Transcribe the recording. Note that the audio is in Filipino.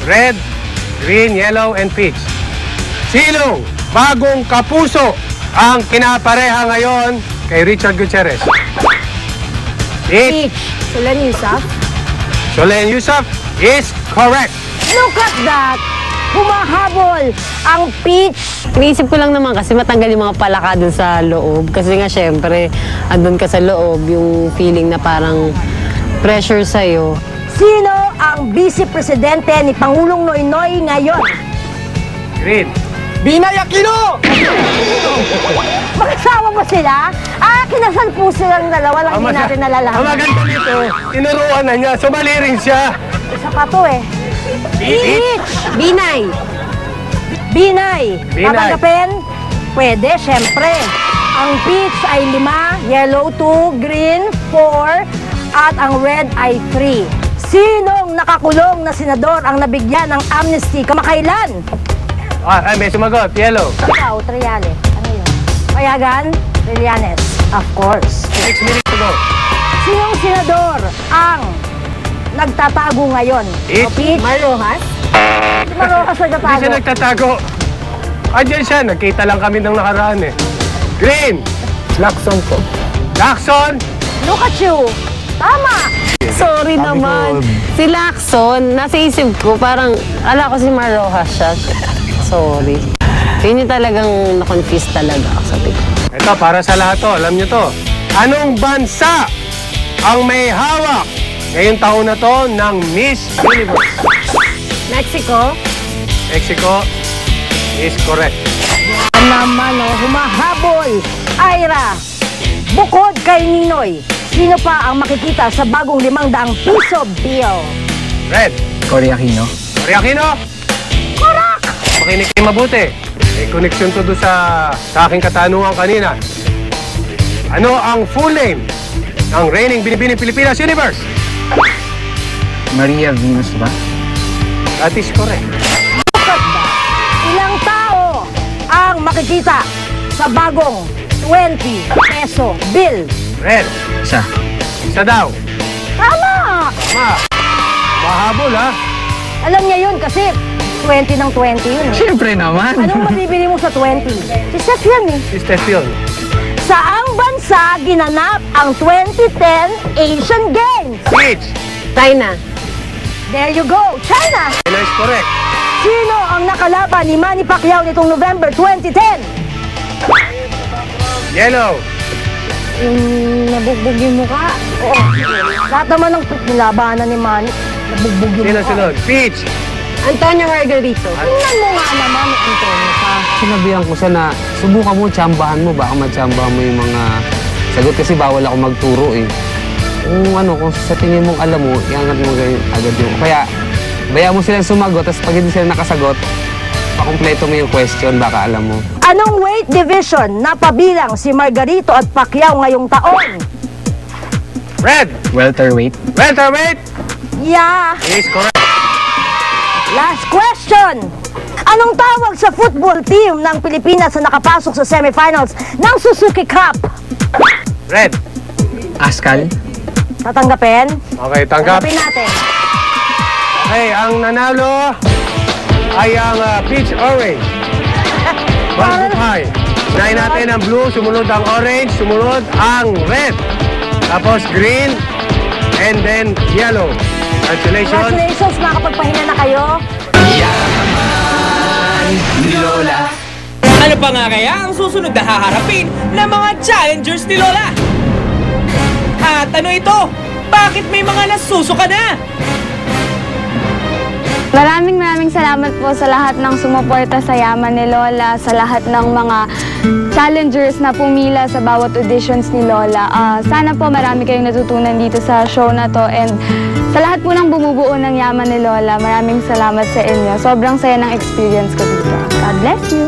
red, green, yellow, and peach. Sinong bagong kapuso ang kinapareha ngayon kay Richard Gutierrez? Peach. Solen Yusuf. Solen Yusuf is correct. Look at that! Humahabol ang peach. Iniisip ko lang naman kasi matanggal yung mga palaka dun sa loob. Kasi nga syempre, andun ka sa loob, yung feeling na parang pressure sa'yo. Sino ang Vice Presidente ni Pangulong Noynoy ngayon? Green. Binay Aquino! Magkasama ba sila? Kinasal po silang dalawa lang hindi natin nalalaman. Ang maganda nito, tinuruan na niya, sumali rin siya. Isa pa to eh. Peach! Binay! Binay! Binay. Tatanggapin? Pwede, syempre. Ang peach ay 5, yellow 2, green 4, at ang red ay 3. Sinong nakakulong na senador ang nabigyan ng amnesty kamakailan? May sumagot. Yellow. Ikaw, Trillanes. Ano yun? Payagan? Trillanes. Of course. 6 minutes to go. Sinong senador ang nagtatago ngayon? Peach. Peach? Marojas? Marokas Hindi nagtatago. siya nagtatago. Andiyan siya. Nagkita lang kami ng nakaraan eh. Green. Lacson po. Lacson. Look at you. Tama. Sorry naman. Si Lacson, nasa isip ko, parang, ala ko si Marojas siya. Sorry. Yun yung talagang na-confuse talaga ako sa tingin. Ito, para sa lahat to. Alam nyo to. Anong bansa ang may hawak ngayong taon na to ng Miss Universe? Mexico? Mexico is correct. Naman, humahabol. Ira, bukod kay Ninoy, sino pa ang makikita sa bagong 500 piso bill? Red. Cory Aquino. Cory Aquino. Correct! Makinig kayo mabuti. May connection to doon sa aking katanungan kanina. Ano ang full name ng reigning Binibining Pilipinas Universe? Maria Venus ba? That is correct. Look at that. Ilang tao ang makikita sa bagong 20 peso bill? Red. Isa. Isa daw. Tama! Mahabol ha. Alam niya yun kasi 20 ng 20 yun. Siyempre naman. Anong mabibili mo sa 20? Si Seth yan eh. Si Steph yun. Saang bansa ginanap ang 2010 Asian Games? Peach. China. There you go, China! China is correct. Sino ang nakalaban ni Manny Pacquiao nitong November 2010? Yellow. Yung nabugbog yung mukha? Oo. Lahat naman ng nilabanan ni Manny, nabugbog yung Sino mukha. sunod? Peach. Antonio Margarito. Tingnan mo nga naman ni Antonio pa. Sinabihan ko siya na subukan mo, tsambahan mo, baka matsambahan mo yung mga sagot kasi bawal ako magturo eh. Kung sa tingin mong alam mo, iangat mo agad yung. Kaya, bayaan mo silang sumagot, tapos pag hindi sila nakasagot, pakumpleto mo yung question, baka alam mo. Anong weight division na pabilang si Margarito at Pacquiao ngayong taon? Red. Welterweight. Welterweight Yeah! is correct. Last question! Anong tawag sa football team ng Pilipinas na nakapasok sa semifinals ng Suzuki Cup? Red. Askal. Tatanggapin? Okay, tanggap. Tanggapin natin. Okay, ang nanalo ay ang peach orange. Bangkupay. Unahin natin ang blue, sumunod ang orange, sumunod ang red. Tapos green, and then yellow. Congratulations. Congratulations, makapagpahinga na kayo. Ano pa nga kaya ang susunod na haharapin ng mga challengers ni Lola? At ano ito? Bakit may mga nasusuka na? Maraming salamat po sa lahat ng sumuporta sa Yaman ni Lola, sa lahat ng mga challengers na pumila sa bawat auditions ni Lola. Sana po marami kayong natutunan dito sa show na to, and sa lahat po ng bumubuo ng Yaman ni Lola, maraming salamat sa inyo. Sobrang saya ng experience ko dito. God bless you!